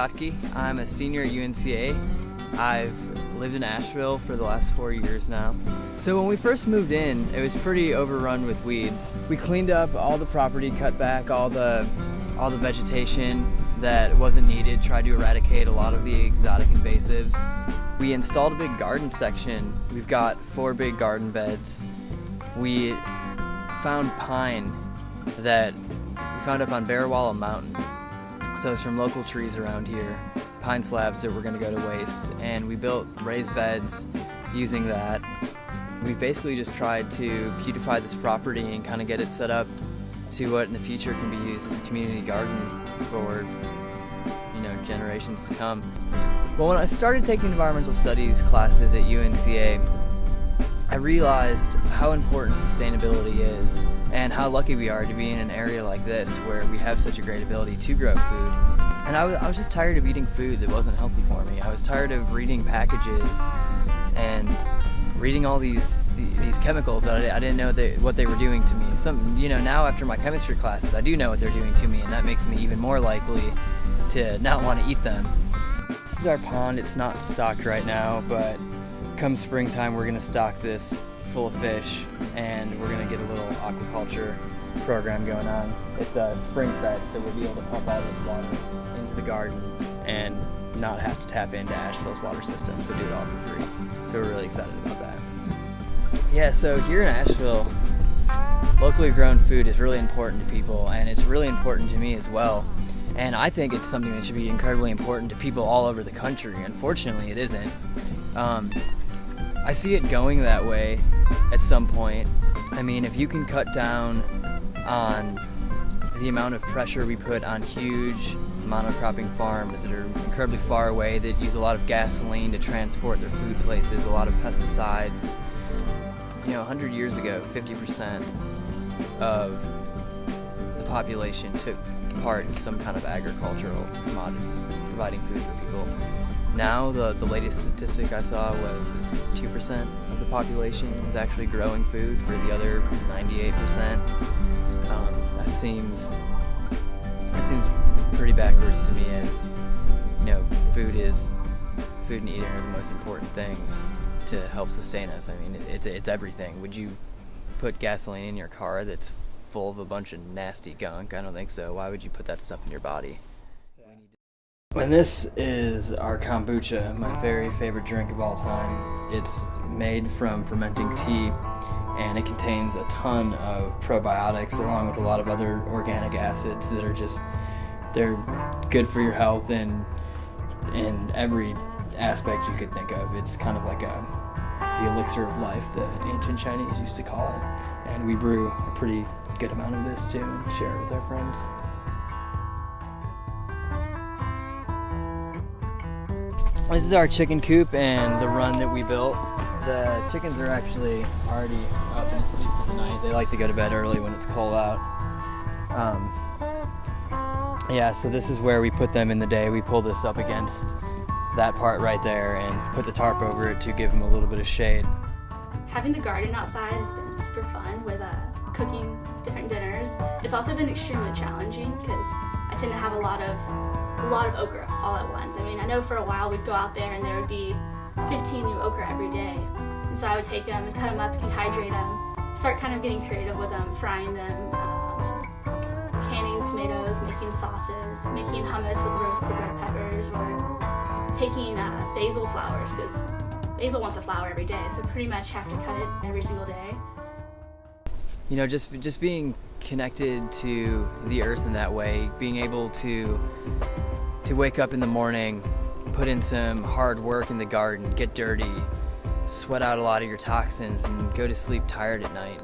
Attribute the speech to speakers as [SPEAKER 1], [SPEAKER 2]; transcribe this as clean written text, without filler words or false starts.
[SPEAKER 1] Kottke. I'm a senior at UNCA. I've lived in Asheville for the last 4 years now. So when we first moved in, it was pretty overrun with weeds. We cleaned up all the property, cut back all the vegetation that wasn't needed, tried to eradicate a lot of the exotic invasives. We installed a big garden section. We've got 4 big garden beds. We found pine that we found up on Barrawalla Mountain. So it's from local trees around here, pine slabs that were going to go to waste, and we built raised beds using that. We basically just tried to beautify this property and kind of get it set up to what in the future can be used as a community garden for, generations to come. Well, when I started taking environmental studies classes at UNCA, I realized how important sustainability is and how lucky we are to be in an area like this where we have such a great ability to grow food. And I was just tired of eating food that wasn't healthy for me. I was tired of reading packages and reading all these chemicals that I didn't know what they were doing to me. Now after my chemistry classes, I do know what they're doing to me, and that makes me even more likely to not want to eat them. This is our pond. It's not stocked right now, but come springtime we're going to stock this full of fish, and we're going to get a little aquaculture program going on. It's spring fed, so we'll be able to pump all this water into the garden and not have to tap into Asheville's water system, so do it all for free. So we're really excited about that. Yeah, so here in Asheville, locally grown food is really important to people, and it's really important to me as well. And I think it's something that should be incredibly important to people all over the country. Unfortunately, it isn't. I see it going that way at some point. I mean, if you can cut down on the amount of pressure we put on huge monocropping farms that are incredibly far away, that use a lot of gasoline to transport their food places, a lot of pesticides. 100 years ago, 50% of the population took part in some kind of agricultural commodity, providing food for people. Now, the latest statistic I saw was 2% of the population is actually growing food for the other 98%. That seems pretty backwards to me, as food and eating are the most important things to help sustain us. I mean, it's everything. Would you put gasoline in your car that's full of a bunch of nasty gunk? I don't think so. Why would you put that stuff in your body? And this is our kombucha, my very favorite drink of all time. It's made from fermenting tea, and it contains a ton of probiotics along with a lot of other organic acids that are they're good for your health in every aspect you could think of. It's kind of like the elixir of life, the ancient Chinese used to call it. And we brew a pretty good amount of this too and share it with our friends. This is our chicken coop and the run that we built. The chickens are actually already up and asleep for the night. They like to go to bed early when it's cold out. So this is where we put them in the day. We pull this up against that part right there and put the tarp over it to give them a little bit of shade.
[SPEAKER 2] Having the garden outside has been super fun with cooking different dinners. It's also been extremely challenging because I tend to have a lot of okra all at once. I mean, I know for a while we'd go out there and there would be 15 new okra every day. And so I would take them and cut them up, dehydrate them, start kind of getting creative with them, frying them, canning tomatoes, making sauces, making hummus with roasted red peppers, or taking basil flowers, because basil wants a flower every day, so pretty much have to cut it every single day.
[SPEAKER 1] Just being connected to the earth in that way, being able to wake up in the morning, put in some hard work in the garden, get dirty, sweat out a lot of your toxins, and go to sleep tired at night.